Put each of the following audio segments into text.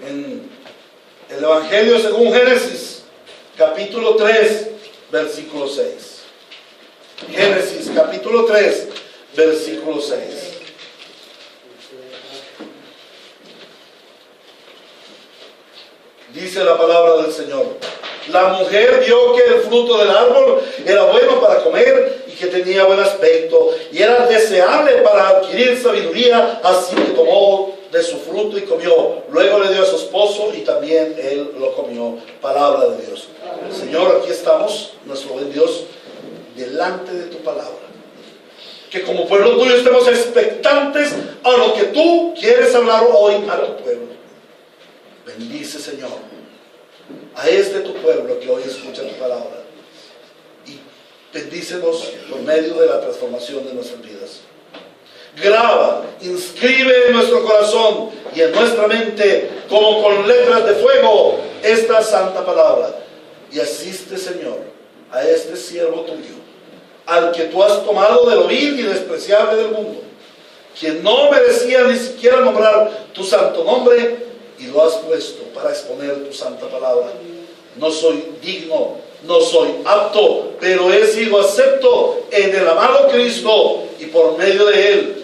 en el Evangelio según Génesis, capítulo 3, versículo 6. Génesis, capítulo 3, versículo 6. Dice la palabra del Señor: la mujer vio que el fruto del árbol era bueno para comer y que tenía buen aspecto y era deseable para adquirir sabiduría, así que tomó de su fruto y comió. Luego le dio a su esposo y también él lo comió. Palabra de Dios. Señor, aquí estamos, nuestro buen Dios, delante de tu palabra. Que como pueblo tuyo estemos expectantes a lo que tú quieres hablar hoy a tu pueblo. Bendice, Señor, a tu pueblo que hoy escucha tu palabra, y bendícenos por medio de la transformación de nuestras vidas. Graba, inscribe en nuestro corazón y en nuestra mente como con letras de fuego esta santa palabra, y asiste, Señor, a este siervo tuyo, al que tú has tomado de lo vil y despreciable del mundo, quien no merecía ni siquiera nombrar tu santo nombre, y lo has puesto para exponer tu santa palabra. No soy digno, no soy apto, pero he sido acepto en el amado Cristo, y por medio de Él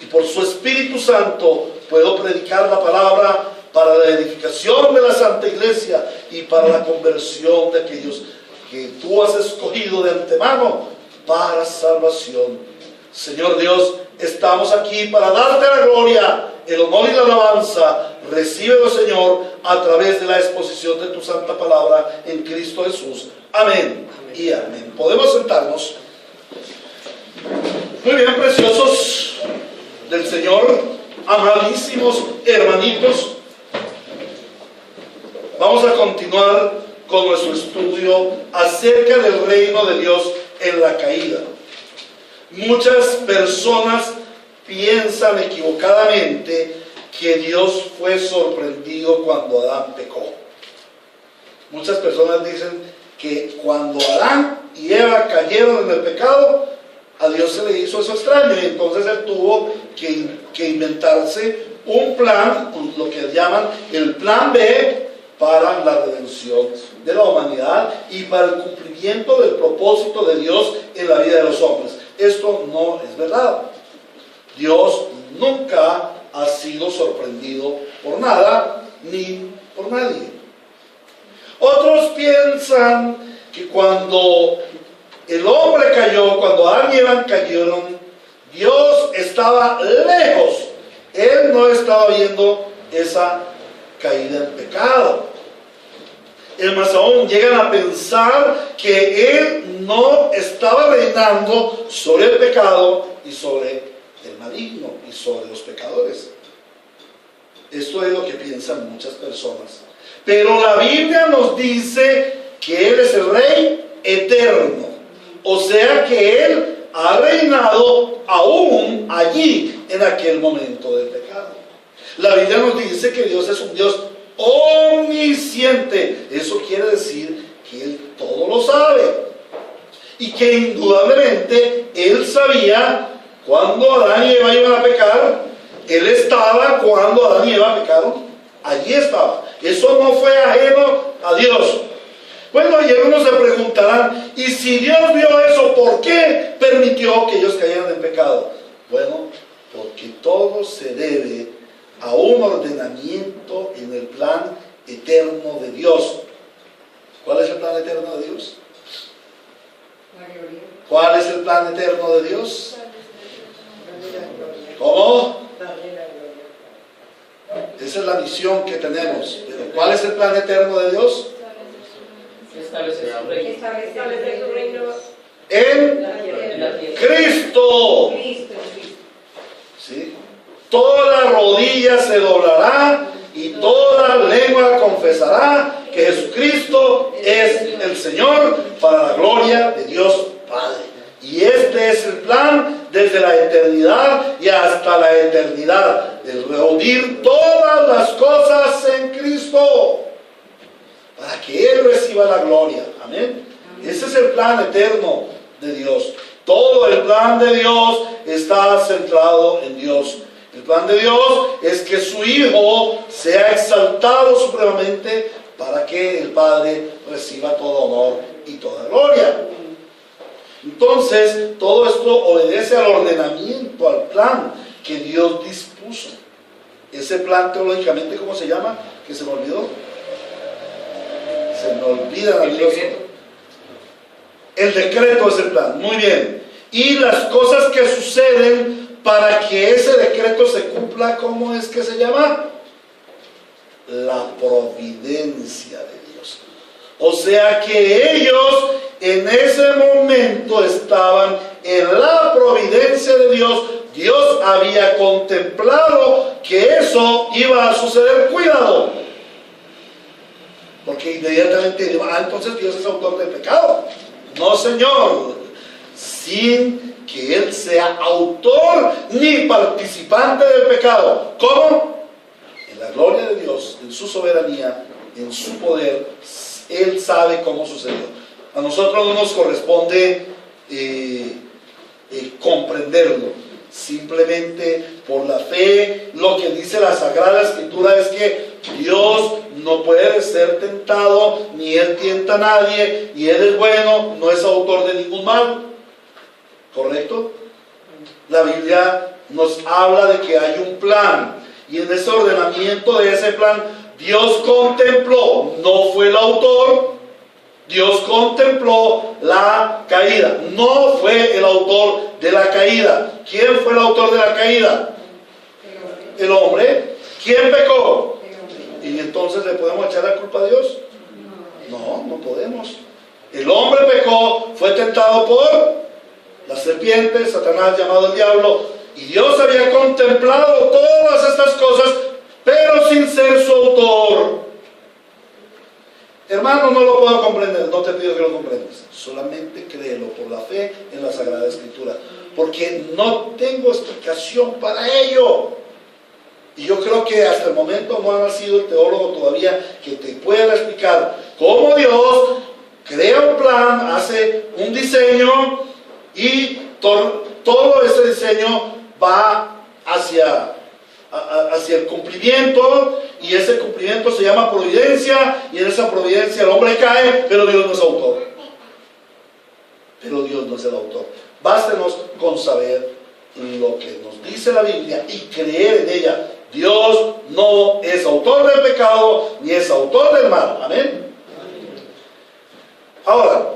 y por su Espíritu Santo puedo predicar la palabra para la edificación de la Santa Iglesia y para la conversión de aquellos que tú has escogido de antemano para salvación. Señor Dios, estamos aquí para darte la gloria, el honor y la alabanza. Recíbelo, Señor, a través de la exposición de tu santa palabra en Cristo Jesús. Amén y amén. Podemos sentarnos. Muy bien, preciosos del Señor, amadísimos hermanitos. Vamos a continuar con nuestro estudio acerca del reino de Dios en la caída. Muchas personas piensan equivocadamente que Dios fue sorprendido cuando Adán pecó. Muchas personas dicen que cuando Adán y Eva cayeron en el pecado, a Dios se le hizo eso extraño, y entonces Él tuvo que inventarse un plan, lo que llaman el plan B, para la redención de la humanidad y para el cumplimiento del propósito de Dios en la vida de los hombres. Esto no es verdad. Dios nunca ha sido sorprendido por nada ni por nadie. Otros piensan que cuando el hombre cayó, cuando Adán y Eva cayeron, Dios estaba lejos. Él no estaba viendo esa caída en pecado. Es más aún, llegan a pensar que Él no estaba reinando sobre el pecado y sobre el maligno y sobre los pecadores. Esto es lo que piensan muchas personas. Pero la Biblia nos dice que Él es el Rey eterno. O sea que Él ha reinado aún allí, en aquel momento del pecado. La Biblia nos dice que Dios es un Dios omnisciente. Eso quiere decir que Él todo lo sabe. Y que indudablemente Él sabía cuando Adán y Eva iban a pecar. Él estaba cuando Adán y Eva pecaron. Allí estaba. Eso no fue ajeno a Dios. Bueno, y algunos se preguntarán, ¿y si Dios vio eso, por qué permitió que ellos cayeran en pecado? Bueno, porque todo se debe a un ordenamiento en el plan eterno de Dios. ¿Cuál es el plan eterno de Dios? ¿Cuál es el plan eterno de Dios? ¿Cómo? Esa es la misión que tenemos. ¿Cuál es el plan eterno de Dios? Establecer su reino en Cristo. ¿Sí? Toda la rodilla se doblará y toda lengua confesará que Jesucristo es el Señor, para la gloria de Dios Padre. Y este es el plan desde la eternidad y hasta la eternidad, el reunir todas las cosas en Cristo para que Él reciba la gloria. Amén. Ese es el plan eterno de Dios. Todo el plan de Dios está centrado en Dios. El plan de Dios es que su Hijo sea exaltado supremamente para que el Padre reciba todo honor y toda gloria. Entonces, todo esto obedece al ordenamiento, al plan que Dios dispuso. Ese plan teológicamente, ¿cómo se llama? Que se me olvidó. Se me olvida la Dios. El decreto es el plan. Muy bien. Y las cosas que suceden para que ese decreto se cumpla, ¿cómo es que se llama? La providencia de Dios. O sea que ellos en ese momento estaban en la providencia de Dios. Dios había contemplado que eso iba a suceder. Cuidado, porque inmediatamente digo, entonces Dios es autor del pecado. No, Señor, sin que Él sea autor ni participante del pecado. ¿Cómo? En la gloria de Dios, en su soberanía, en su poder, Él sabe cómo sucedió. A nosotros no nos corresponde comprenderlo. Simplemente por la fe, lo que dice la Sagrada Escritura es que Dios no puede ser tentado, ni Él tienta a nadie, y Él es bueno, no es autor de ningún mal. ¿Correcto? La Biblia nos habla de que hay un plan, y en ese ordenamiento de ese plan, Dios contempló, no fue el autor, Dios contempló la caída, no fue el autor de la caída. ¿Quién fue el autor de la caída? El hombre. ¿Quién pecó? ¿Y entonces le podemos echar la culpa a Dios? No, no podemos. El hombre pecó, fue tentado por la serpiente, Satanás llamado el diablo, y Dios había contemplado todas estas cosas, pero sin ser su autor. Hermano, no lo puedo comprender, no te pido que lo comprendas, solamente créelo por la fe en la Sagrada Escritura, porque no tengo explicación para ello. Y yo creo que hasta el momento no ha nacido el teólogo todavía que te pueda explicar cómo Dios crea un plan, hace un diseño, y todo ese diseño va hacia el cumplimiento, y ese cumplimiento se llama providencia, y en esa providencia el hombre cae, pero Dios no es autor. Pero Dios no es el autor. Bástenos con saber lo que nos dice la Biblia y creer en ella. Dios no es autor del pecado, ni es autor del mal. Amén. Ahora,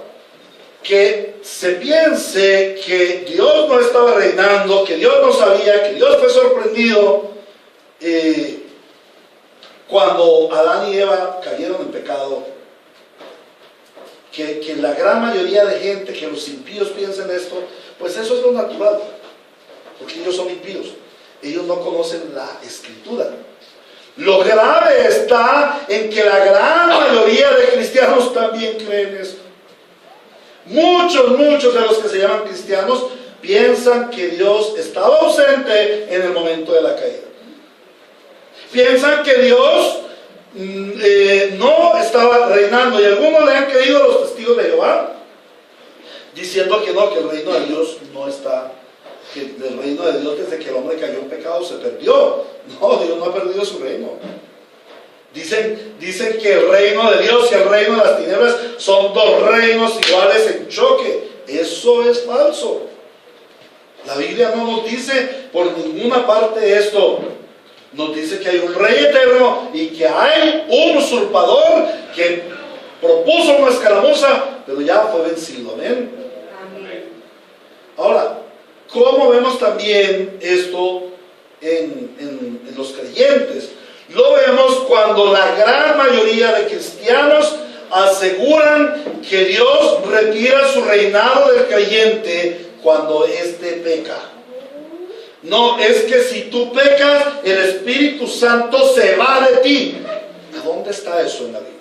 que se piense que Dios no estaba reinando, que Dios no sabía, que Dios fue sorprendido cuando Adán y Eva cayeron en pecado, que la gran mayoría de gente, que los impíos piensen esto, pues eso es lo natural, porque ellos son impíos, ellos no conocen la Escritura. Lo grave está en que la gran mayoría de cristianos también creen eso. Muchos de los que se llaman cristianos piensan que Dios estaba ausente en el momento de la caída. Piensan que Dios no estaba reinando, y algunos le han creído a los testigos de Jehová, diciendo que no, que el reino de Dios no está, que el reino de Dios desde que el hombre cayó en pecado se perdió. No, Dios no ha perdido su reino. Dicen que el reino de Dios y el reino de las tinieblas son dos reinos iguales en choque. Eso es falso. La Biblia no nos dice por ninguna parte esto. Nos dice que hay un rey eterno y que hay un usurpador que propuso una escaramuza, pero ya fue vencido. Amén. Ahora, ¿cómo vemos también esto en los creyentes? Lo vemos cuando la gran mayoría de cristianos aseguran que Dios retira su reinado del creyente cuando éste peca. No, es que si tú pecas, el Espíritu Santo se va de ti. ¿A dónde está eso en la Biblia?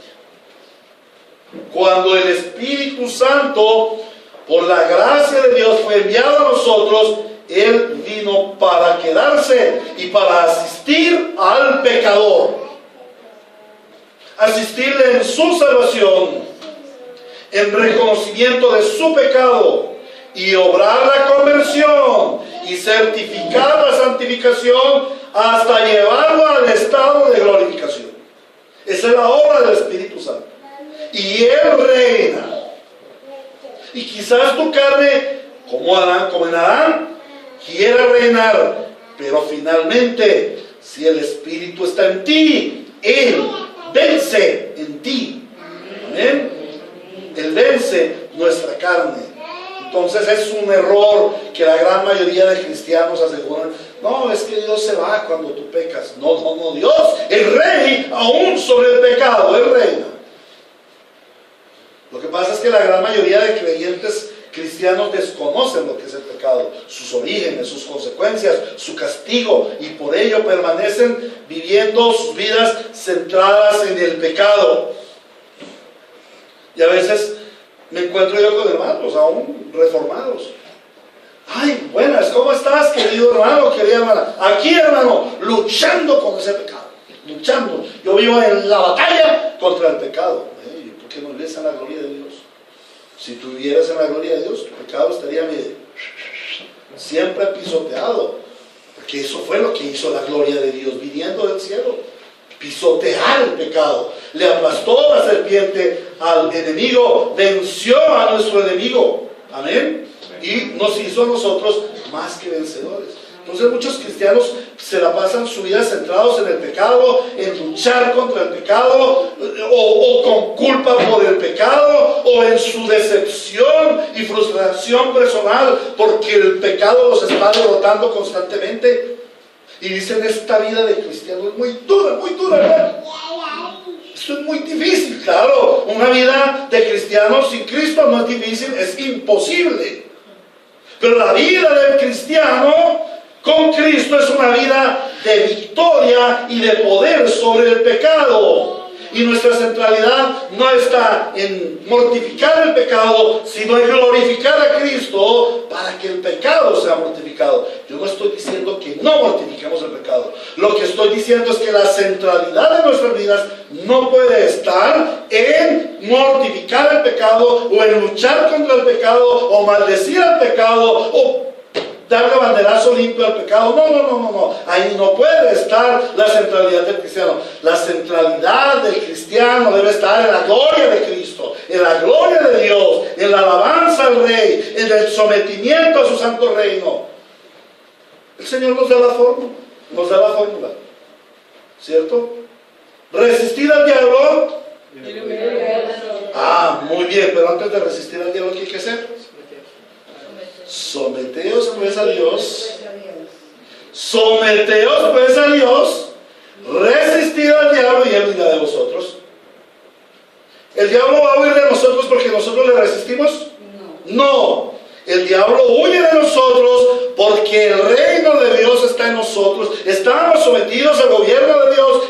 Cuando el Espíritu Santo, por la gracia de Dios, fue enviado a nosotros, Él vino para quedarse y para asistir al pecador, asistirle en su salvación, en reconocimiento de su pecado, y obrar la conversión y certificar la santificación hasta llevarlo al estado de glorificación. Quizás tu carne, como en Adán, quiera reinar, pero finalmente, si el Espíritu está en ti, Él vence en ti. Amén. Él vence nuestra carne. Entonces es un error que la gran mayoría de cristianos aseguran. No, es que Dios se va cuando tú pecas. No, Dios, el rey, aún sobre el pecado, Él reina. Lo que pasa es que la gran mayoría de creyentes cristianos desconocen lo que es el pecado, sus orígenes, sus consecuencias, su castigo, y por ello permanecen viviendo sus vidas centradas en el pecado. Y a veces me encuentro yo con hermanos aún reformados. Ay, buenas, ¿cómo estás, querido hermano, querida hermana? Aquí, hermano, luchando con ese pecado, luchando. Yo vivo en la batalla contra el pecado. ¿Por qué no vives en la gloria de Dios? Si tú vivieras en la gloria de Dios, tu pecado estaría, mire, siempre pisoteado. Porque eso fue lo que hizo la gloria de Dios viniendo del cielo. Pisotear el pecado. Le aplastó la serpiente al enemigo, venció a nuestro enemigo. Amén. Y nos hizo a nosotros más que vencedores. Entonces muchos cristianos se la pasan su vida centrados en el pecado, en luchar contra el pecado, o con culpa por el pecado, o en su decepción y frustración personal porque el pecado los está derrotando constantemente. Y dicen, esta vida de cristiano es muy dura, ¿verdad? Esto es muy difícil. Claro, una vida de cristiano sin Cristo no es difícil, es imposible. Pero la vida del cristiano con Cristo es una vida de victoria y de poder sobre el pecado. Y nuestra centralidad no está en mortificar el pecado, sino en glorificar a Cristo para que el pecado sea mortificado. Yo no estoy diciendo que no mortifiquemos el pecado. Lo que estoy diciendo es que la centralidad de nuestras vidas no puede estar en mortificar el pecado, o en luchar contra el pecado, o maldecir al pecado, o darle banderazo limpio al pecado. No. Ahí no puede estar la centralidad del cristiano. La centralidad del cristiano debe estar en la gloria de Cristo, en la gloria de Dios, en la alabanza al Rey, en el sometimiento a su santo reino. El Señor nos da la fórmula, ¿cierto? Resistir al diablo. Muy bien, pero antes de resistir al diablo, ¿qué hay que hacer? Someteos pues a Dios. Someteos pues a Dios. Resistid al diablo y él huirá de vosotros. ¿El diablo va a huir de nosotros porque nosotros le resistimos? No. El diablo huye de nosotros porque el reino de Dios está en nosotros. Estamos sometidos al gobierno de Dios,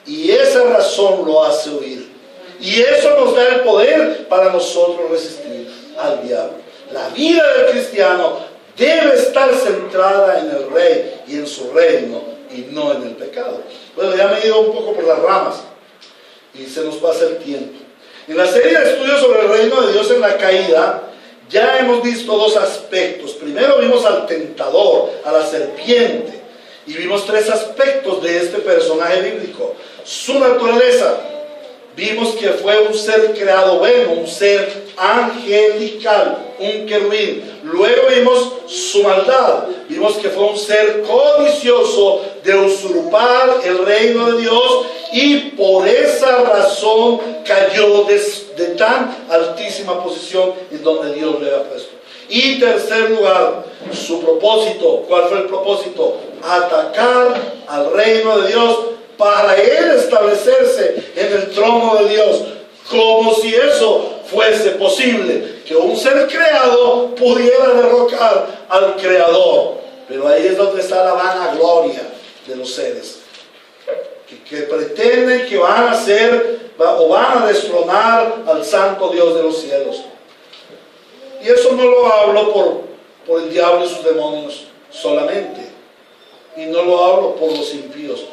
y esa razón lo hace huir. Y eso nos da el poder para nosotros resistir al diablo. La vida del cristiano debe estar centrada en el Rey y en su reino, y no en el pecado. Bueno, ya me he ido un poco por las ramas y se nos pasa el tiempo. En la serie de estudios sobre el reino de Dios en la caída, ya hemos visto dos aspectos. Primero vimos al tentador, a la serpiente, y vimos tres aspectos de este personaje bíblico. Su naturaleza. Vimos que fue un ser creado bueno, un ser angelical, un querubín. Luego vimos su maldad. Vimos que fue un ser codicioso de usurpar el reino de Dios, y por esa razón cayó de tan altísima posición en donde Dios le había puesto. Y tercer lugar, su propósito. ¿Cuál fue el propósito? Atacar al reino de Dios para él establecerse en el trono de Dios. Como si eso fuese posible, que un ser creado pudiera derrocar al creador. Pero ahí es donde está la vanagloria de los seres que pretenden que van a ser o van a destronar al santo Dios de los cielos. Y eso no lo hablo por el diablo y sus demonios solamente, y no lo hablo por los impíos,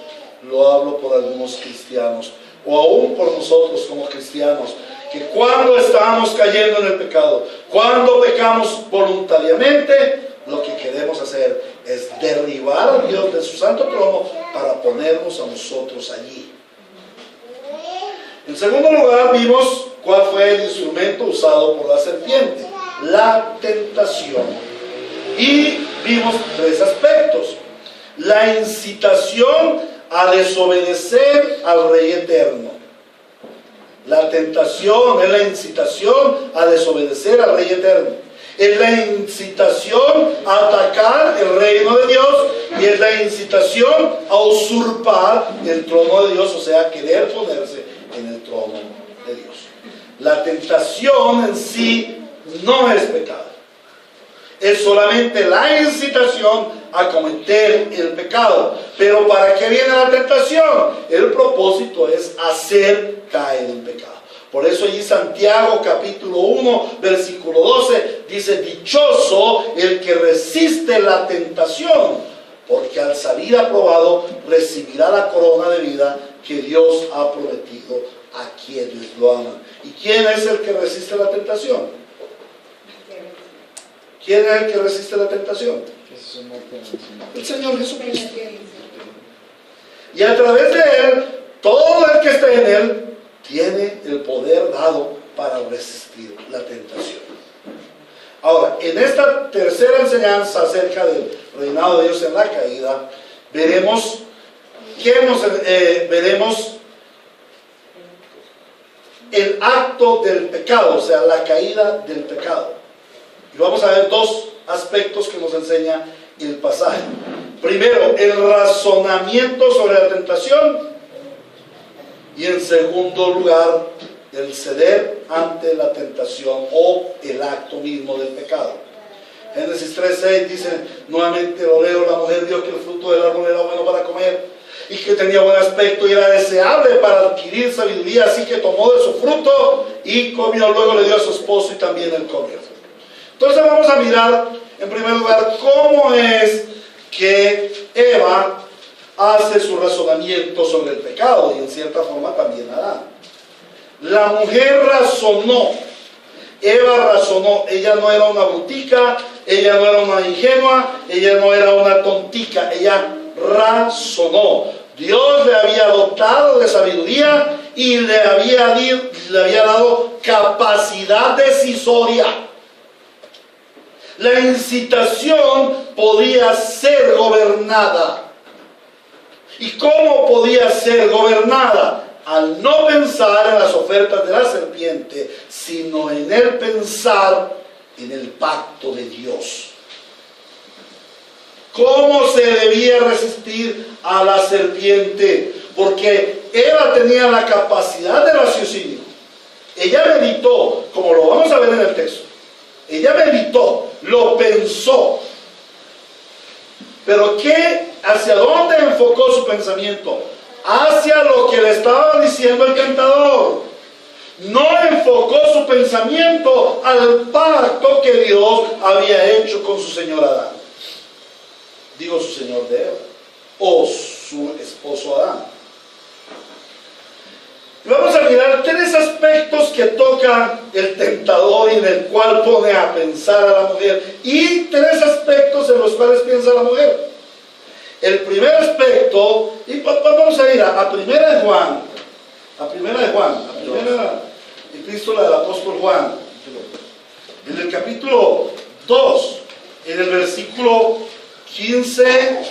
lo hablo por algunos cristianos, o aún por nosotros como cristianos, que cuando estamos cayendo en el pecado, cuando pecamos voluntariamente, lo que queremos hacer es derribar a Dios de su santo trono para ponernos a nosotros allí. En segundo lugar, vimos cuál fue el instrumento usado por la serpiente. la tentación. Y vimos tres aspectos. La incitación a desobedecer al Rey Eterno. La tentación es la incitación a desobedecer al Rey Eterno. Es la incitación a atacar el reino de Dios y es la incitación a usurpar el trono de Dios, o sea, querer ponerse en el trono de Dios. La tentación en sí no es pecado. Es solamente la incitación a cometer el pecado. Pero ¿para qué viene la tentación? El propósito es hacer caer el pecado. Por eso allí Santiago capítulo 1 versículo 12 dice: dichoso el que resiste la tentación, porque al salir aprobado recibirá la corona de vida que Dios ha prometido a quienes lo aman. ¿Y quién es el que resiste la tentación? ¿Quién es el que resiste la tentación? El Señor Jesucristo. Y a través de Él, todo el que esté en Él tiene el poder dado para resistir la tentación. Ahora, en esta tercera enseñanza acerca del reinado de Dios en la caída, veremos el acto del pecado, o sea, la caída del pecado. Y vamos a ver dos aspectos que nos enseña el pasaje. Primero, el razonamiento sobre la tentación. Y en segundo lugar, el ceder ante la tentación o el acto mismo del pecado. Génesis 3:6 dice, nuevamente lo leo: la mujer vio que el fruto del árbol era bueno para comer y que tenía buen aspecto y era deseable para adquirir sabiduría, así que tomó de su fruto y comió. Luego le dio a su esposo y también él comió. Entonces vamos a mirar en primer lugar cómo es que Eva hace su razonamiento sobre el pecado, y en cierta forma también Adán. La mujer razonó, Eva razonó. Ella no era una brutica, ella no era una ingenua, ella no era una tontica, ella razonó. Dios le había dotado de sabiduría y le había dado capacidad decisoria. La incitación podía ser gobernada. ¿Y cómo podía ser gobernada? Al no pensar en las ofertas de la serpiente, sino en el pensar en el pacto de Dios. ¿Cómo se debía resistir a la serpiente? Porque Eva tenía la capacidad de raciocinio. Ella meditó, como lo vamos a ver en el texto. Ella meditó, lo pensó. Pero ¿hacia dónde enfocó su pensamiento? Hacia lo que le estaba diciendo el tentador. No enfocó su pensamiento al pacto que Dios había hecho con su señor Adán. Digo, su señor de Eva, o su esposo Adán. Vamos a mirar tres aspectos que toca el tentador y en el cual pone a pensar a la mujer, y tres aspectos en los cuales piensa la mujer. El primer aspecto, y vamos a ir a primera de Juan, la primera epístola del apóstol Juan, en el capítulo 2, en el versículo 15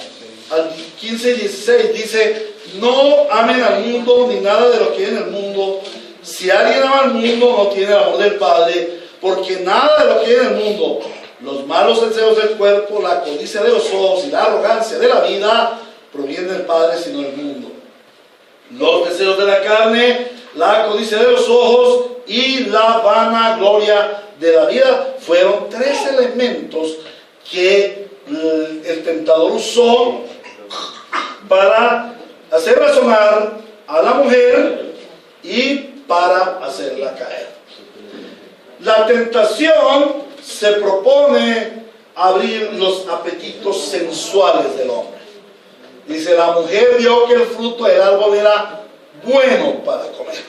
y 16, dice: no amen al mundo ni nada de lo que hay en el mundo. Si alguien ama al mundo, no tiene el amor del Padre, porque nada de lo que hay en el mundo, los malos deseos del cuerpo, la codicia de los ojos y la arrogancia de la vida, provienen del Padre, sino del mundo. Los deseos de la carne, la codicia de los ojos y la vanagloria de la vida fueron tres elementos que el tentador usó para hacer razonar a la mujer y para hacerla caer. La tentación se propone abrir los apetitos sensuales del hombre. Dice: la mujer vio que el fruto del árbol era bueno para comer.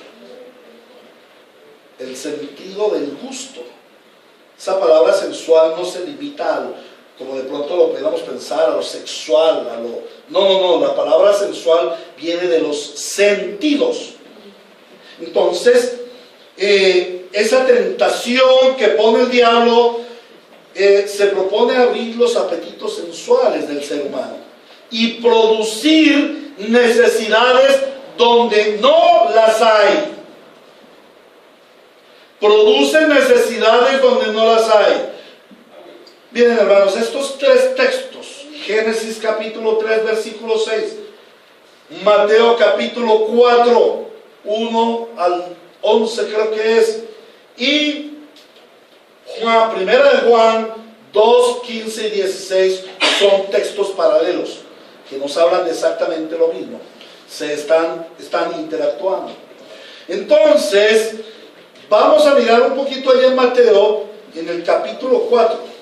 El sentido del gusto. Esa palabra sensual no se limita al, como de pronto lo podríamos pensar, a lo sexual, a lo... No, la palabra sensual viene de los sentidos. Entonces, esa tentación que pone el diablo, se propone abrir los apetitos sensuales del ser humano y producir necesidades donde no las hay. Produce necesidades donde no las hay. Miren, hermanos, estos tres textos, Génesis capítulo 3 versículo 6, Mateo capítulo 4 1 al 11 creo que es, y primera de Juan 2, 15 y 16 son textos paralelos que nos hablan de exactamente lo mismo. Están interactuando. Entonces, vamos a mirar un poquito allá en Mateo, en el capítulo 4.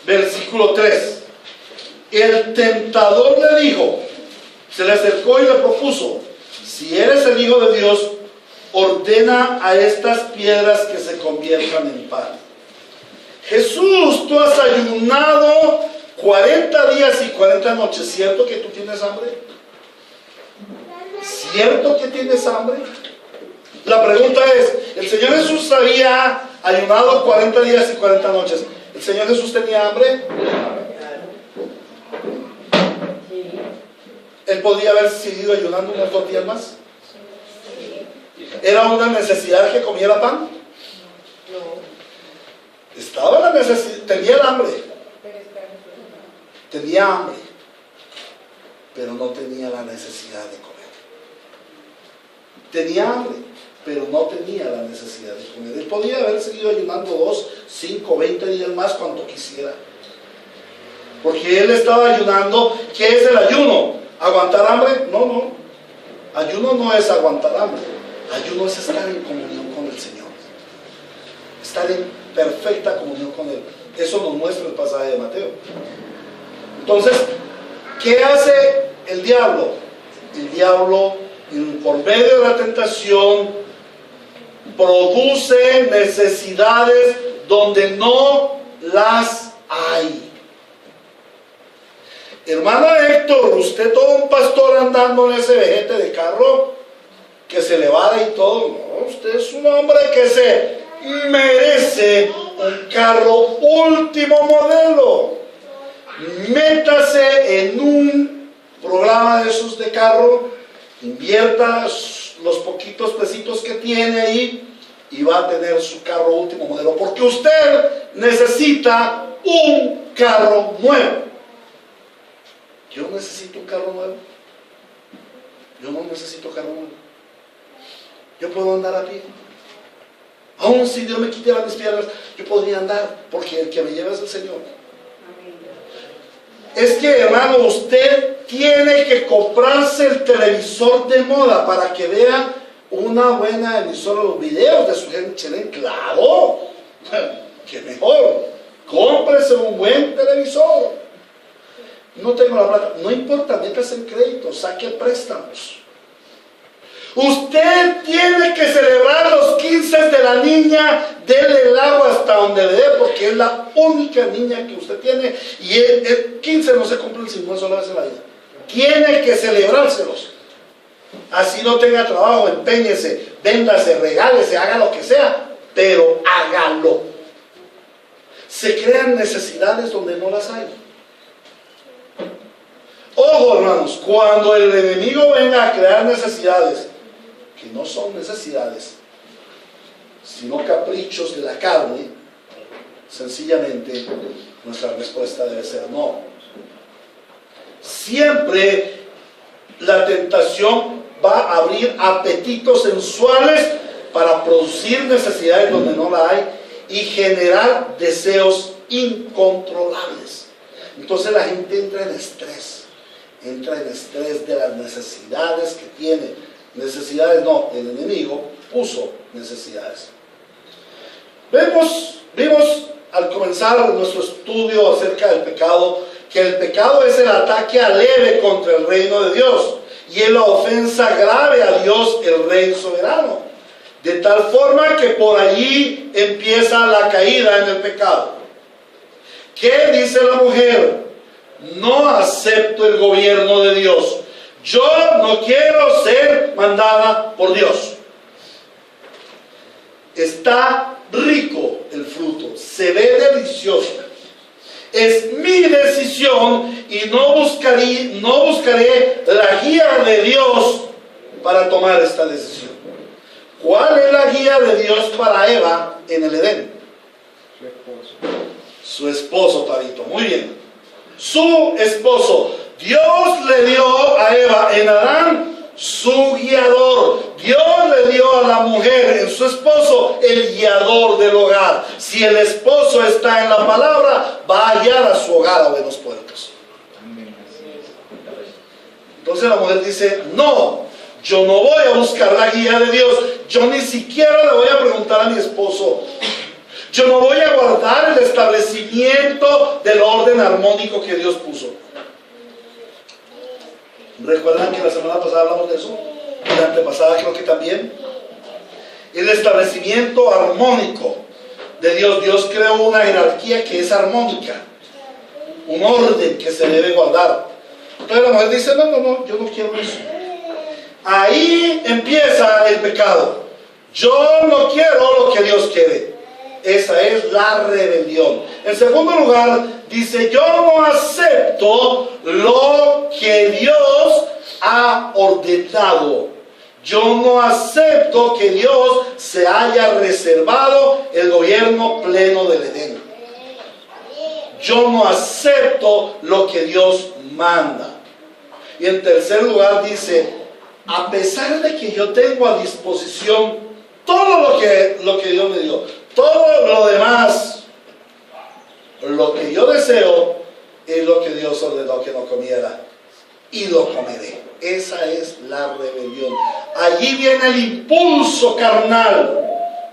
Versículo 3. El tentador le dijo, se le acercó y le propuso: si eres el Hijo de Dios, ordena a estas piedras que se conviertan en pan. Jesús, tú has ayunado 40 días y 40 noches. ¿Cierto que tú tienes hambre? ¿Cierto que tienes hambre? La pregunta es, el Señor Jesús había ayunado 40 días y 40 noches. ¿El Señor Jesús tenía hambre? ¿Él podía haber seguido ayunando unos 2 días más? ¿Era una necesidad que comiera pan? No. Estaba la necesidad, tenía el hambre. Tenía hambre, pero no tenía la necesidad de comer. Tenía hambre, pero no tenía la necesidad de comer. Él podía haber seguido ayunando 2, 5, 20 días más cuanto quisiera. Porque él estaba ayunando. ¿Qué es el ayuno? ¿Aguantar hambre? No, no. Ayuno no es aguantar hambre. Ayuno es estar en comunión con el Señor. Estar en perfecta comunión con Él. Eso nos muestra el pasaje de Mateo. Entonces, ¿qué hace el diablo? El diablo, por medio de la tentación, produce necesidades donde no las hay. Hermano Héctor, usted todo un pastor andando en ese vejete de carro que se le va y todo. No, usted es un hombre que se merece un carro último modelo. Métase en un programa de esos de carro, invierta los poquitos pesitos que tiene ahí y va a tener su carro último modelo, porque usted necesita un carro nuevo. Yo necesito un carro nuevo. Yo no necesito carro nuevo. Yo puedo andar a pie. Aún si Dios me quitara mis piernas, yo podría andar, porque el que me lleva es el Señor. Es que, hermano, usted tiene que comprarse el televisor de moda para que vea una buena emisora, los videos de su gente chilena. Claro, que mejor. Cómprese un buen televisor. No tengo la plata, no importa, métase en crédito, saque préstamos. Usted tiene que celebrar los 15 de la niña, dele el agua hasta donde le dé, porque es la única niña que usted tiene, y el 15 no se cumplen sin una sola vez en la vida. Tiene que celebrárselos. Así no tenga trabajo, empeñese, véndase, regálese, haga lo que sea, pero hágalo. Se crean necesidades donde no las hay. Ojo, hermanos, cuando el enemigo venga a crear necesidades que no son necesidades, sino caprichos de la carne, sencillamente nuestra respuesta debe ser no. Siempre la tentación va a abrir apetitos sensuales para producir necesidades donde no la hay y generar deseos incontrolables. Entonces la gente entra en estrés de las necesidades que tiene. Necesidades no, el enemigo puso necesidades. Vimos al comenzar nuestro estudio acerca del pecado, que el pecado es el ataque leve contra el reino de Dios y es la ofensa grave a Dios, el Rey soberano, de tal forma que por allí empieza la caída en el pecado. ¿Qué dice la mujer? No acepto el gobierno de Dios. Yo no quiero ser mandada por Dios. Está rico el fruto, se ve delicioso. Es mi decisión y no buscaré la guía de Dios para tomar esta decisión. ¿Cuál es la guía de Dios para Eva en el Edén? Su esposo, Tabito. Muy bien. Su esposo. Dios le dio a Eva en Adán su guiador. Dios le dio a la mujer en su esposo el guiador del hogar. Si el esposo está en la palabra, va a guiar a su hogar a buenos puertos. Entonces la mujer dice, no, yo no voy a buscar la guía de Dios. Yo ni siquiera le voy a preguntar a mi esposo. Yo no voy a guardar el establecimiento del orden armónico que Dios puso. ¿Recuerdan que la semana pasada hablamos de eso? Y la antepasada creo que también. El establecimiento armónico de Dios. Dios creó una jerarquía que es armónica. Un orden que se debe guardar. Entonces la mujer dice, no, yo no quiero eso. Ahí empieza el pecado. Yo no quiero lo que Dios quiere. Esa es la rebelión. En segundo lugar, dice, yo no acepto lo que Dios ha ordenado. Yo no acepto que Dios se haya reservado el gobierno pleno del Edén. Yo no acepto lo que Dios manda. Y en tercer lugar dice, a pesar de que yo tengo a disposición todo lo que Dios me dio, todo lo demás, lo que yo deseo es lo que Dios ordenó que no comiera, y lo comeré. Esa es la rebelión. Allí viene el impulso carnal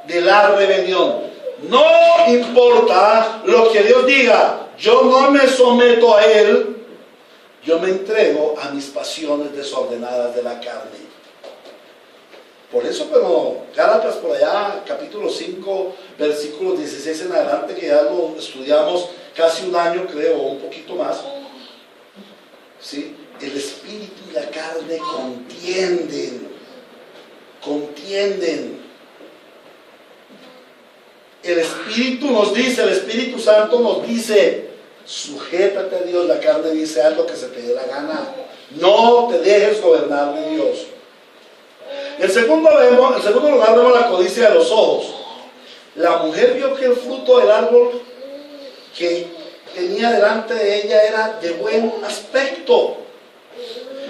de la rebelión. No importa lo que Dios diga, yo no me someto a Él, yo me entrego a mis pasiones desordenadas de la carne. Por eso, pero Gálatas por allá, capítulo 5, versículos 16 en adelante, que ya lo estudiamos casi un año, creo, o un poquito más. ¿Sí? El espíritu y la carne contienden. El espíritu nos dice, el Espíritu Santo nos dice, sujétate a Dios. La carne dice, haz lo que se te dé la gana. No te dejes gobernar de Dios. En segundo lugar vemos la codicia de los ojos. La mujer vio que el fruto del árbol que tenía delante de ella era de buen aspecto.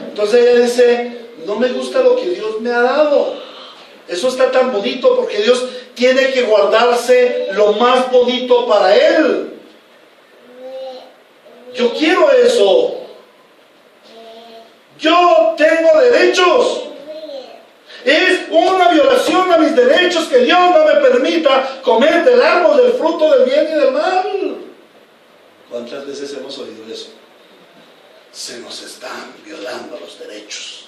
Entonces ella dice, no me gusta lo que Dios me ha dado. Eso está tan bonito porque Dios tiene que guardarse lo más bonito para Él. Yo quiero eso. Yo tengo derechos. Es una violación a mis derechos que Dios no me permita comer del árbol del fruto del bien y del mal. ¿Cuántas veces hemos oído eso? Se nos están violando los derechos.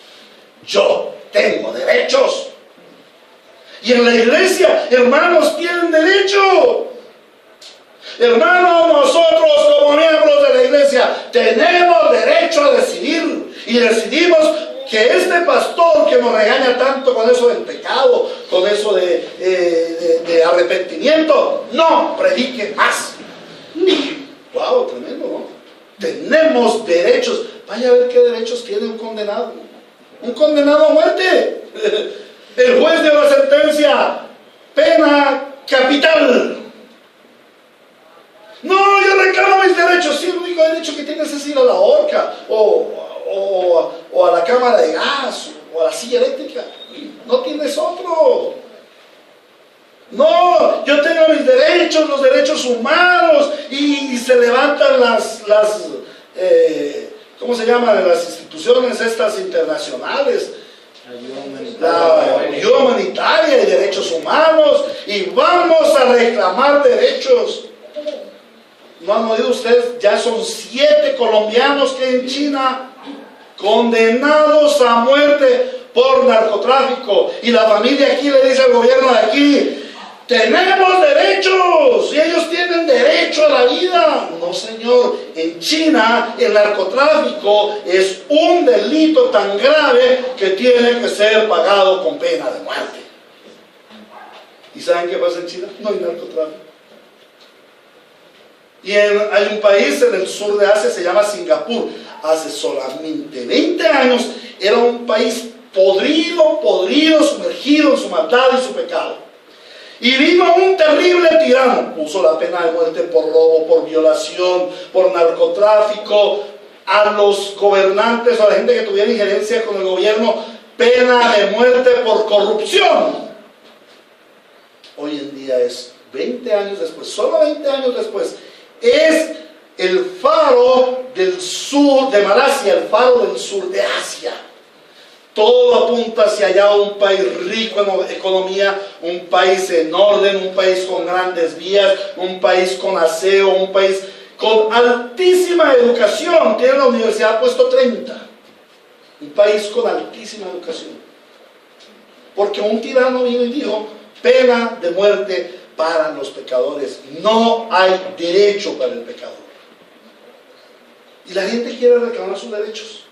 Yo tengo derechos. Y en la iglesia, hermanos, tienen derecho. Hermanos, nosotros como miembros de la iglesia tenemos derecho a decidir. Y decidimos que este pastor que nos regaña tanto con eso del pecado, con eso de arrepentimiento, no predique más. Wow, tremendo, ¿no? Tenemos derechos. Vaya a ver qué derechos tiene un condenado. Un condenado a muerte. El juez dio la sentencia, pena capital. No, yo reclamo mis derechos. Sí, el único derecho que tienes es ir a la horca o a la cámara de gas o a la silla eléctrica. No tienes otro. No, yo tengo mis derechos, los derechos humanos, y se levantan las ¿cómo se llaman? Las instituciones estas internacionales, la ayuda humanitaria y derechos humanos, y vamos a reclamar derechos. ¿No han oído ustedes? Ya son 7 colombianos que en China condenados a muerte por narcotráfico, y la familia aquí le dice al gobierno de aquí, tenemos derechos y ellos tienen derecho a la vida. No, señor. En China el narcotráfico es un delito tan grave que tiene que ser pagado con pena de muerte. ¿Y saben qué pasa en China? No hay narcotráfico. Y hay un país en el sur de Asia, se llama Singapur. Hace solamente 20 años era un país podrido, sumergido en su maldad y su pecado. Y vino un terrible tirano, puso la pena de muerte por robo, por violación, por narcotráfico, a los gobernantes o a la gente que tuviera injerencia con el gobierno, pena de muerte por corrupción. Hoy en día es 20 años después, solo 20 años después, es el faro del sur de Malasia, el faro del sur de Asia. Todo apunta hacia allá, un país rico en economía, un país en orden, un país con grandes vías, un país con aseo, un país con altísima educación. Tiene la universidad puesto 30. Un país con altísima educación. Porque un tirano vino y dijo, pena de muerte para los pecadores. No hay derecho para el pecador. Y la gente quiere reclamar sus derechos.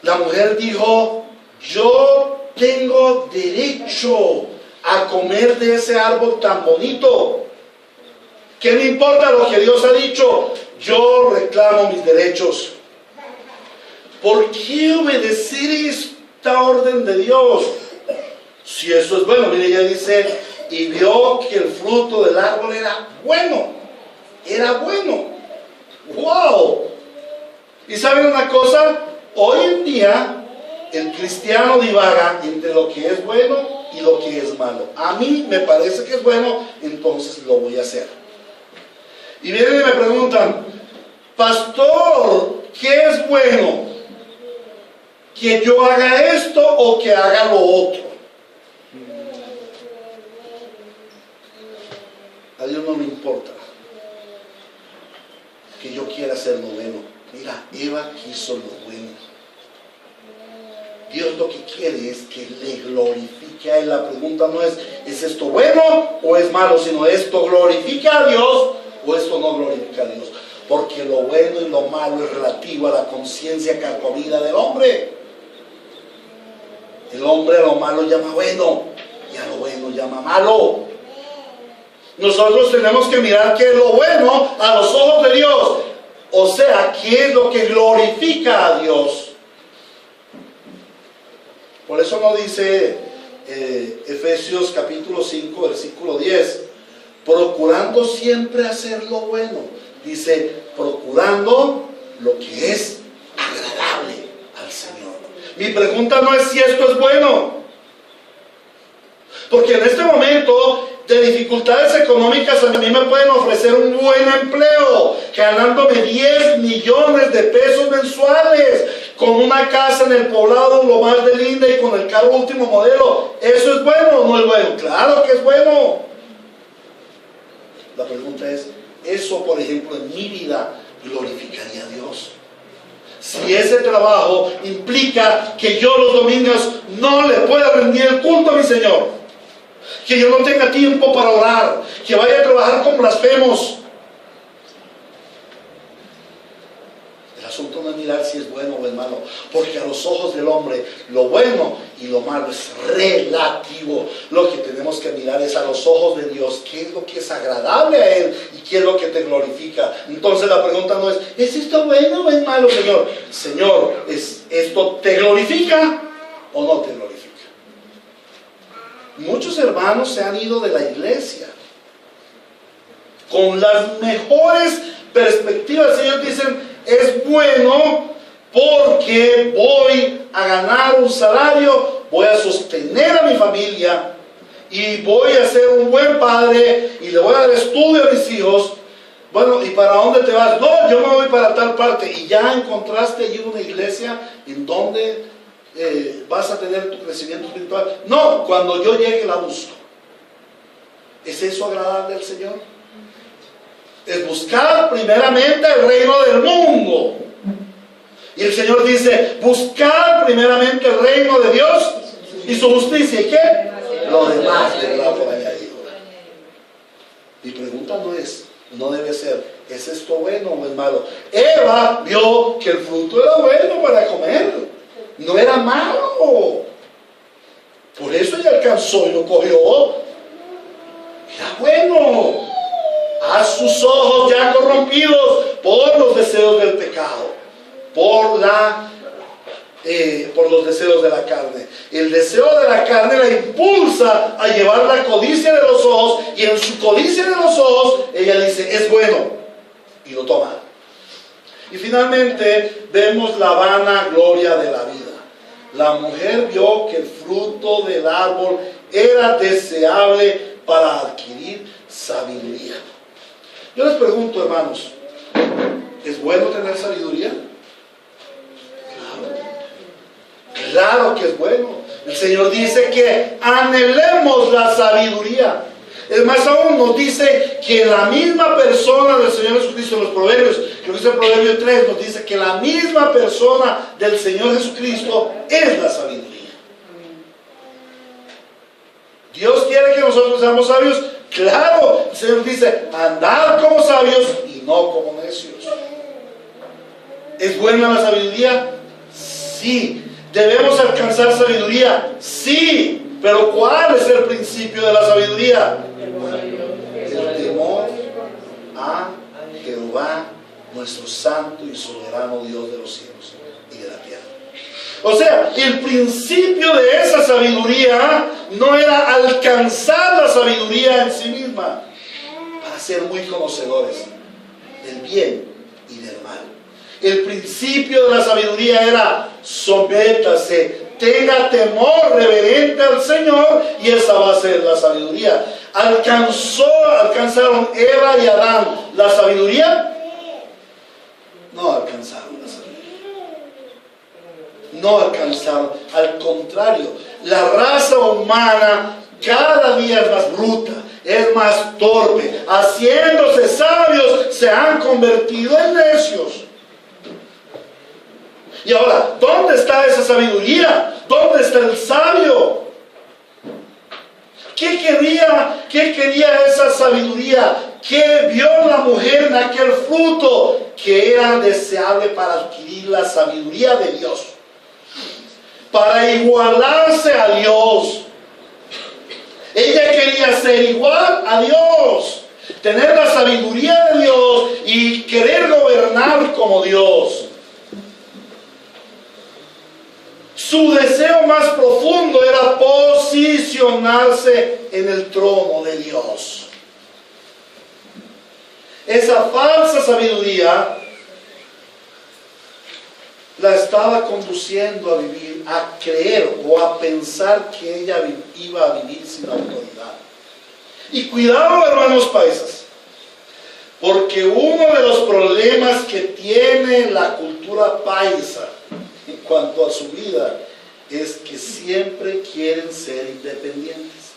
La mujer dijo, yo tengo derecho a comer de ese árbol tan bonito. ¿Qué me importa lo que Dios ha dicho? Yo reclamo mis derechos. ¿Por qué obedecer esta orden de Dios? Si eso es bueno, mire, ella dice, y vio que el fruto del árbol era bueno. Era bueno. ¡Wow! ¿Y saben una cosa? Hoy en día, el cristiano divaga entre lo que es bueno y lo que es malo. A mí me parece que es bueno, entonces lo voy a hacer. Y vienen y me preguntan, pastor, ¿qué es bueno? ¿Que yo haga esto o que haga lo otro? A Dios no le importa que yo quiera hacer lo bueno. Mira, Eva quiso lo bueno. Dios lo que quiere es que le glorifique a Él. La pregunta no es esto bueno o es malo? Sino, ¿esto glorifica a Dios o esto no glorifica a Dios? Porque lo bueno y lo malo es relativo a la conciencia carcomida del hombre. El hombre a lo malo llama bueno y a lo bueno llama malo. Nosotros tenemos que mirar qué es lo bueno a los ojos de Dios. O sea, qué es lo que glorifica a Dios. Por eso no dice Efesios capítulo 5, versículo 10, procurando siempre hacer lo bueno. Dice, procurando lo que es agradable al Señor. Mi pregunta no es si esto es bueno. Porque en este momento de dificultades económicas a mí me pueden ofrecer un buen empleo, ganándome 10 millones de pesos mensuales, con una casa en el poblado lo más de linda y con el carro último modelo. ¿Eso es bueno o no es bueno? Claro que es bueno. La pregunta es, ¿eso, por ejemplo, en mi vida glorificaría a Dios? Si ese trabajo implica que yo los domingos no le pueda rendir el culto a mi Señor, que yo no tenga tiempo para orar, que vaya a trabajar con blasfemos. El asunto no es mirar si es bueno o es malo, porque a los ojos del hombre lo bueno y lo malo es relativo. Lo que tenemos que mirar es a los ojos de Dios, qué es lo que es agradable a Él y qué es lo que te glorifica. Entonces la pregunta no es esto bueno o es malo, Señor? Señor, ¿esto te glorifica o no te glorifica? Muchos hermanos se han ido de la iglesia con las mejores perspectivas. Ellos dicen, es bueno porque voy a ganar un salario, voy a sostener a mi familia y voy a ser un buen padre y le voy a dar estudio a mis hijos. Bueno, ¿y para dónde te vas? No, yo me voy para tal parte. Y ya encontraste allí una iglesia en donde vas a tener tu crecimiento espiritual. No, cuando yo llegue la busco. ¿Es eso agradable al Señor? Es buscar primeramente el reino del mundo. Y el Señor dice, buscar primeramente el reino de Dios y su justicia. ¿Y qué? lo demás vendrá por añadido. Mi pregunta no debe ser, ¿es esto bueno o es malo? Eva vio que el fruto era bueno para comer, no era malo. Por eso ella alcanzó y lo cogió. Era bueno. A sus ojos ya corrompidos por los deseos del pecado, por los deseos de la carne. El deseo de la carne la impulsa a llevar la codicia de los ojos, y en su codicia de los ojos ella dice, es bueno, y lo toma. Y finalmente vemos la vana gloria de la vida. La mujer vio que el fruto del árbol era deseable para adquirir sabiduría. Yo les pregunto, hermanos, ¿es bueno tener sabiduría? Claro que es bueno. El Señor dice que anhelemos la sabiduría. Es más aún, nos dice que la misma persona del Señor Jesucristo, en los Proverbios, que dice el Proverbio 3, nos dice que la misma persona del Señor Jesucristo es la sabiduría. Dios quiere que nosotros seamos sabios. Claro, el Señor dice, andad como sabios y no como necios. ¿Es buena la sabiduría? Sí. ¿Debemos alcanzar sabiduría? Sí. Pero ¿cuál es el principio de la sabiduría? El temor a Jehová, nuestro santo y soberano Dios de los cielos y de la tierra. O sea, el principio de esa sabiduría no era alcanzar la sabiduría en sí misma, para ser muy conocedores del bien y del mal. El principio de la sabiduría era sométase, tenga temor reverente al Señor, y esa va a ser la sabiduría. ¿Alcanzaron Eva y Adán la sabiduría? No alcanzaron la sabiduría. No alcanzaron. Al contrario, la raza humana cada día es más bruta, es más torpe. Haciéndose sabios, se han convertido en necios. Y ahora, ¿dónde está esa sabiduría? ¿Dónde está el sabio? ¿Qué quería esa sabiduría? ¿Qué vio la mujer en aquel fruto? Que era deseable para adquirir la sabiduría de Dios, para igualarse a Dios. Ella quería ser igual a Dios, tener la sabiduría de Dios y querer gobernar como Dios. Su deseo más profundo era posicionarse en el trono de Dios. Esa falsa sabiduría la estaba conduciendo a vivir, a creer o a pensar que ella iba a vivir sin autoridad. Y cuidado, hermanos paisas, porque uno de los problemas que tiene la cultura paisa en cuanto a su vida es que siempre quieren ser independientes.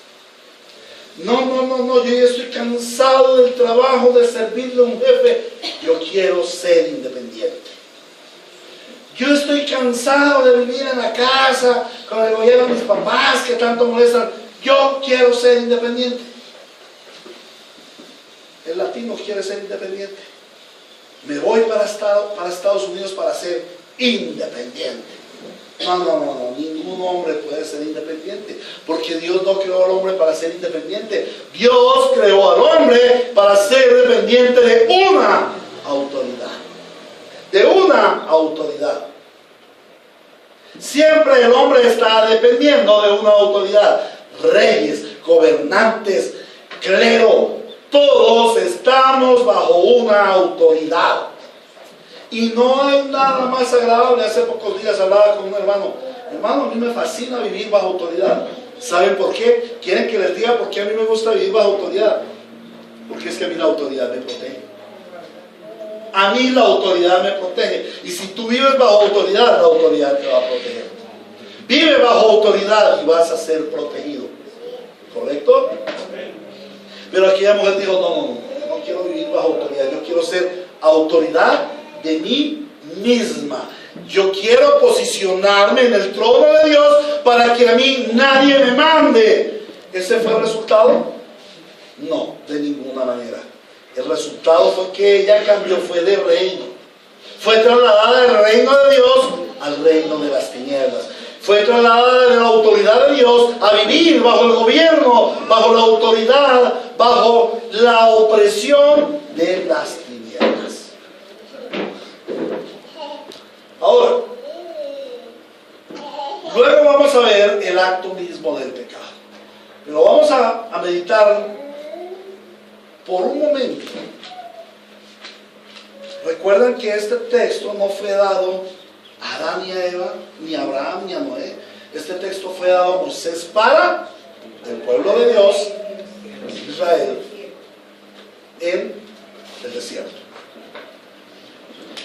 No, yo ya estoy cansado del trabajo de servirle a un jefe, yo quiero ser independiente. Yo estoy cansado de vivir en la casa con el gobierno de mis papás que tanto molestan, yo quiero ser independiente. El latino quiere ser independiente. Me voy para Estados Unidos para ser independiente. No, ningún hombre puede ser independiente, porque Dios no creó al hombre para ser independiente. Dios creó al hombre para ser dependiente de una autoridad. De una autoridad. Siempre el hombre está dependiendo de una autoridad. Reyes, gobernantes, clero, todos estamos bajo una autoridad. Y no hay nada más agradable. Hace pocos días hablaba con un hermano. Hermano, a mí me fascina vivir bajo autoridad. ¿Saben por qué? ¿Quieren que les diga por qué a mí me gusta vivir bajo autoridad? Porque es que a mí la autoridad me protege. A mí la autoridad me protege. Y si tú vives bajo autoridad, la autoridad te va a proteger. Vive bajo autoridad y vas a ser protegido. ¿Correcto? Pero aquella mujer dijo, no quiero vivir bajo autoridad. Yo quiero ser autoridad de mí misma. Yo quiero posicionarme en el trono de Dios para que a mí nadie me mande. ¿Ese fue el resultado? No, de ninguna manera. El resultado fue que ella cambió, fue de reino. Fue trasladada del reino de Dios al reino de las tinieblas. Fue trasladada de la autoridad de Dios a vivir bajo el gobierno, bajo la autoridad, bajo la opresión de las tinieblas. Ahora, luego vamos a ver el acto mismo del pecado. Pero vamos a meditar por un momento. Recuerdan que este texto no fue dado a Adán y a Eva, ni a Abraham, ni a Noé. Este texto fue dado a Moisés para el pueblo de Dios, Israel, en el desierto.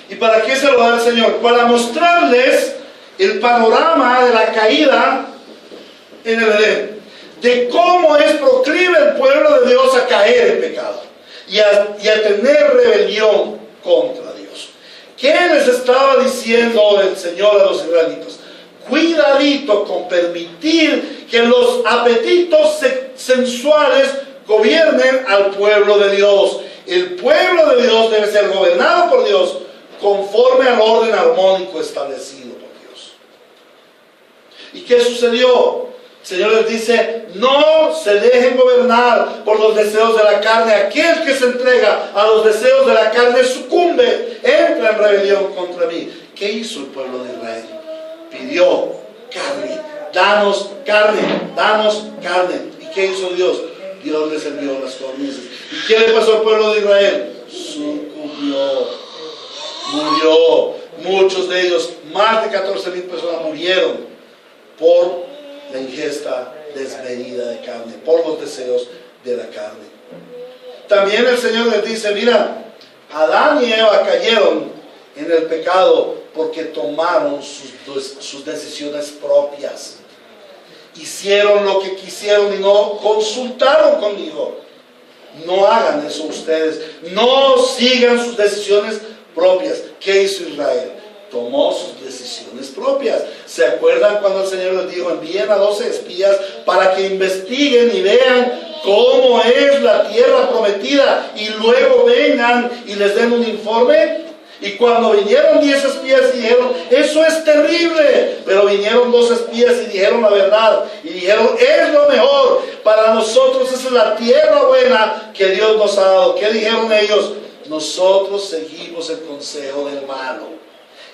¿Y para qué se lo da el Señor? Para mostrarles el panorama de la caída en el Edén, de cómo es proclive el pueblo de Dios a caer en pecado y a tener rebelión contra Dios. ¿Qué les estaba diciendo el Señor a los israelitas? Cuidadito con permitir que los apetitos sensuales gobiernen al pueblo de Dios. El pueblo de Dios debe ser gobernado por Dios conforme al orden armónico establecido por Dios. ¿Y qué sucedió? El Señor les dice: no se dejen gobernar por los deseos de la carne. Aquel que se entrega a los deseos de la carne sucumbe, entra en rebelión contra mí. ¿Qué hizo el pueblo de Israel? Pidió carne. Danos carne, danos carne. ¿Y qué hizo Dios? Dios les envió las codornices. ¿Y qué le pasó al pueblo de Israel? Sucumbió, murió. Muchos de ellos, más de 14,000 personas murieron por la ingesta desmedida de carne, por los deseos de la carne. También el Señor les dice: mira, Adán y Eva cayeron en el pecado porque tomaron sus decisiones propias. Hicieron lo que quisieron y no consultaron conmigo. No hagan eso ustedes. No sigan sus decisiones propias. ¿Qué hizo Israel? Tomó sus decisiones propias. ¿Se acuerdan cuando el Señor les dijo: envíen a 12 espías para que investiguen y vean cómo es la tierra prometida y luego vengan y les den un informe? Y cuando vinieron 10 espías y dijeron: eso es terrible, pero vinieron 2 espías y dijeron la verdad y dijeron: es lo mejor para nosotros, esa es la tierra buena que Dios nos ha dado. ¿Qué dijeron ellos? Nosotros seguimos el consejo del malo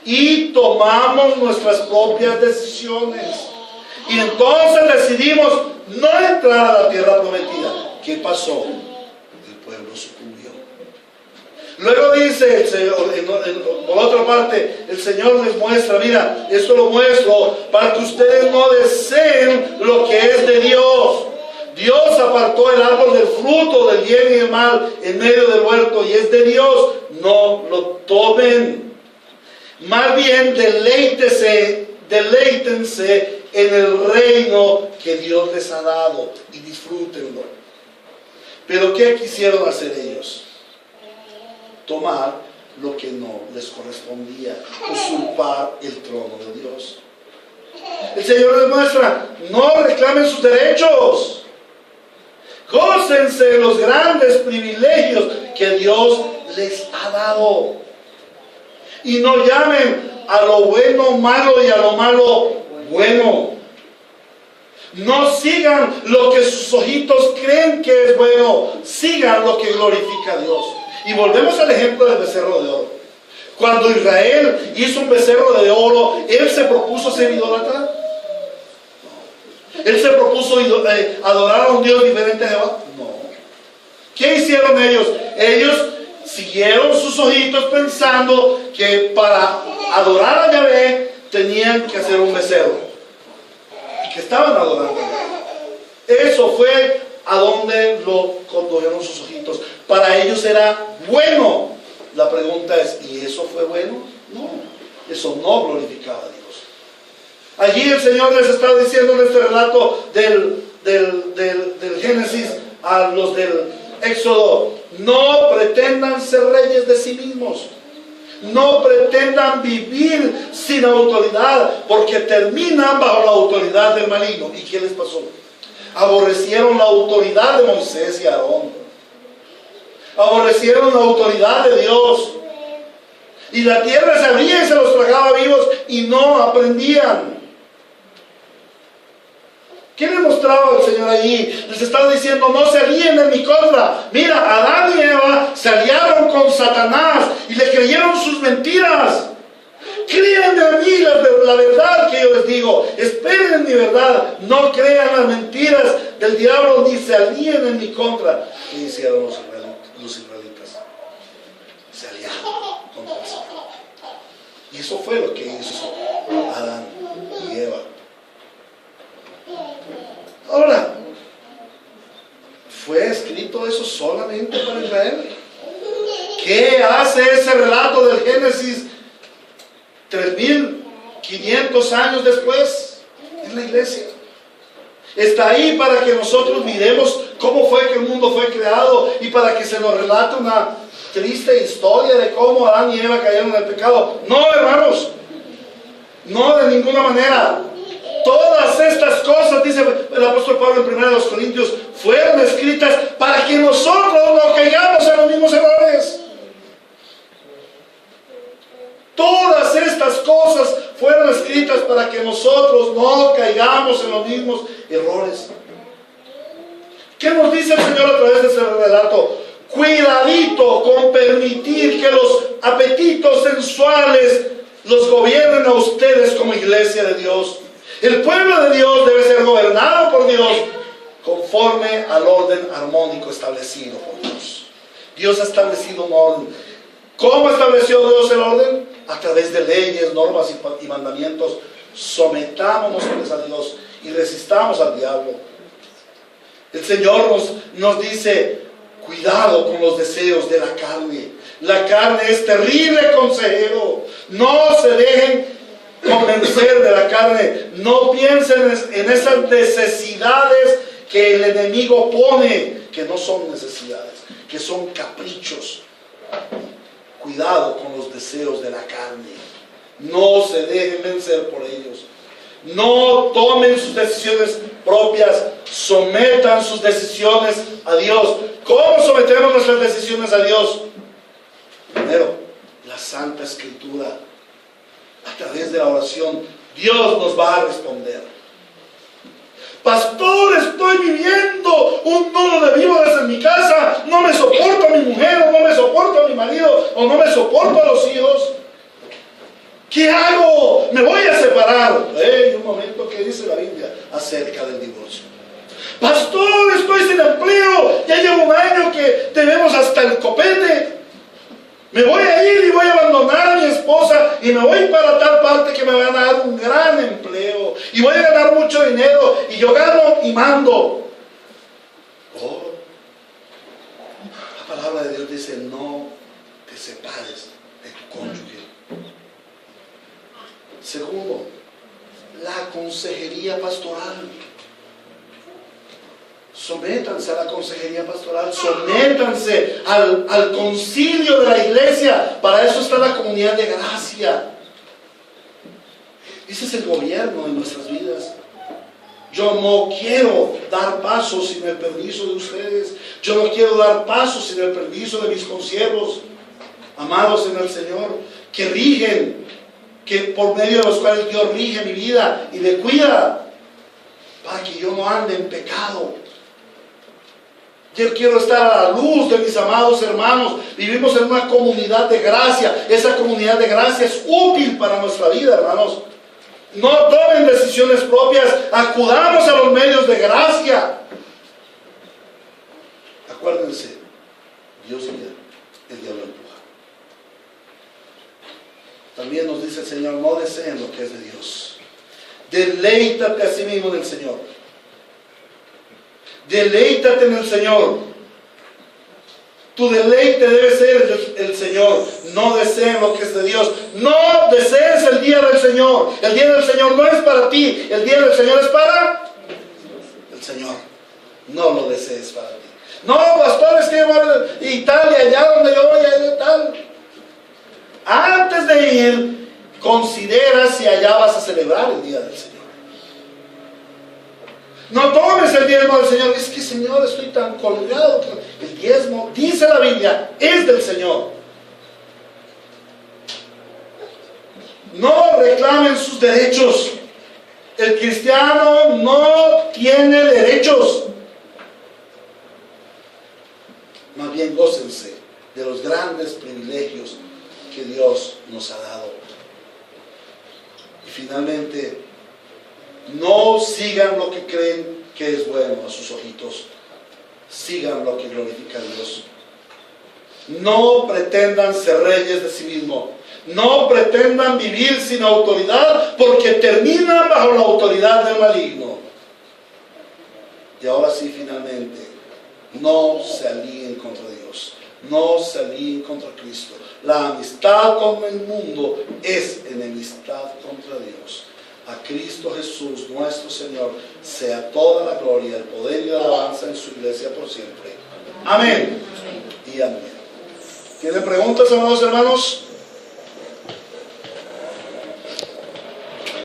y tomamos nuestras propias decisiones. Y entonces decidimos no entrar a la tierra prometida. ¿Qué pasó? El pueblo sucumbió. Luego dice el Señor, por otra parte, el Señor les muestra: mira, esto lo muestro para que ustedes no deseen lo que es de Dios. Dios apartó el árbol del fruto del bien y del mal en medio del huerto y es de Dios. No lo tomen. Más bien deleítense en el reino que Dios les ha dado y disfrútenlo. Pero ¿qué quisieron hacer ellos? Tomar lo que no les correspondía, usurpar el trono de Dios. El Señor les muestra: no reclamen sus derechos. Gócense de los grandes privilegios que Dios les ha dado. Y no llamen a lo bueno malo y a lo malo bueno. No sigan lo que sus ojitos creen que es bueno. Sigan lo que glorifica a Dios. Y volvemos al ejemplo del becerro de oro. Cuando Israel hizo un becerro de oro, ¿él se propuso ser idólatra? ¿Él se propuso adorar a un Dios diferente a Jehová? No. ¿Qué hicieron ellos? Ellos siguieron sus ojitos pensando que para adorar a Yahvé tenían que hacer un becerro. Y que estaban adorando a Yahvé. Eso fue a donde lo condujeron sus ojitos. Para ellos era bueno. La pregunta es: ¿y eso fue bueno? No. Eso no glorificaba a Dios. Allí el Señor les está diciendo en este relato del Génesis a los del Éxodo: no pretendan ser reyes de sí mismos. No pretendan vivir sin autoridad, porque terminan bajo la autoridad del maligno. ¿Y qué les pasó? Aborrecieron la autoridad de Moisés y Aarón. Aborrecieron la autoridad de Dios. Y la tierra se abría y se los tragaba vivos y no aprendían. ¿Qué le mostraba el Señor allí? Les estaba diciendo, no se alíen en mi contra. Mira, Adán y Eva se aliaron con Satanás y le creyeron sus mentiras. Crean de mí la verdad que yo les digo. Esperen en mi verdad. No crean las mentiras del diablo ni se alíen en mi contra. ¿Qué hicieron los israelitas? Se aliaron contra el Señor. Y eso fue lo que hizo Adán y Eva. Ahora, ¿fue escrito eso solamente para Israel? ¿Qué hace ese relato del Génesis 3500 años después en la iglesia? Está ahí para que nosotros miremos cómo fue que el mundo fue creado y para que se nos relate una triste historia de cómo Adán y Eva cayeron en el pecado. No, hermanos, no, de ninguna manera. Todas estas cosas, dice el apóstol Pablo en 1 Corintios, fueron escritas para que nosotros no caigamos en los mismos errores. Todas estas cosas fueron escritas para que nosotros no caigamos en los mismos errores. ¿Qué nos dice el Señor a través de ese relato? Cuidadito con permitir que los apetitos sensuales los gobiernen a ustedes como iglesia de Dios. El pueblo de Dios debe ser gobernado por Dios conforme al orden armónico establecido por Dios. Dios ha establecido un orden. ¿Cómo estableció Dios el orden? A través de leyes, normas y mandamientos. Sometámonos pues a Dios y resistamos al diablo. El Señor nos dice, cuidado con los deseos de la carne. La carne es terrible consejero. No se dejen convencer de la carne. No piensen en esas necesidades que el enemigo pone, que no son necesidades, que son caprichos. Cuidado con los deseos de la carne. No se dejen vencer por ellos. No tomen sus decisiones propias. Sometan sus decisiones a Dios. ¿Cómo sometemos nuestras decisiones a Dios? Primero, la Santa Escritura. A través de la oración, Dios nos va a responder. Pastor, estoy viviendo un nudo de víboras en mi casa. No me soporto a mi mujer, o no me soporto a mi marido, o no me soporto a los hijos. ¿Qué hago? Me voy a separar. Un momento, ¿qué dice la Biblia acerca del divorcio? Pastor, estoy sin empleo. Ya llevo un año que debemos hasta el copete. Me voy a ir y voy a abandonar a mi esposa y me voy para tal parte que me van a dar un gran empleo y voy a ganar mucho dinero y yo gano y mando. Oh, la palabra de Dios dice, no te separes de tu cónyuge. Segundo, la consejería pastoral. Sométanse a la consejería pastoral, sométanse al concilio de la iglesia. Para eso está la comunidad de gracia. Ese es el gobierno de nuestras vidas. Yo no quiero dar pasos sin el permiso de ustedes. Yo no quiero dar pasos sin el permiso de mis consiervos, amados en el Señor, que rigen, que por medio de los cuales Dios rige mi vida y me cuida, para que yo no ande en pecado. Yo quiero estar a la luz de mis amados hermanos. Vivimos en una comunidad de gracia. Esa comunidad de gracia es útil para nuestra vida, hermanos. No tomen decisiones propias. Acudamos a los medios de gracia. Acuérdense, Dios guía, el diablo empuja. También nos dice el Señor, no deseen lo que es de Dios. Deleítate a sí mismo en el Señor. Deleítate en el Señor. Tu deleite debe ser el Señor. No deseen lo que es de Dios. No desees el día del Señor. El día del Señor no es para ti. El día del Señor es para el Señor. No lo desees para ti. No, pastor, es que yo voy a Italia, allá donde yo voy, allá tal. Antes de ir, considera si allá vas a celebrar el día del Señor. No tomes el diezmo del Señor. Es que, Señor, estoy tan colgado. El diezmo, dice la Biblia, es del Señor. No reclamen sus derechos. El cristiano no tiene derechos. Más bien gócense de los grandes privilegios que Dios nos ha dado. Y finalmente, no sigan lo que creen que es bueno a sus ojitos. Sigan lo que glorifica a Dios. No pretendan ser reyes de sí mismos. No pretendan vivir sin autoridad, porque terminan bajo la autoridad del maligno. Y ahora sí, finalmente, no se alíen contra Dios. No se alíen contra Cristo. La amistad con el mundo es enemistad contra Dios. A Cristo Jesús, nuestro Señor, sea toda la gloria, el poder y la alabanza en su iglesia por siempre. Amén. Y amén. ¿Tienen preguntas, amados hermanos?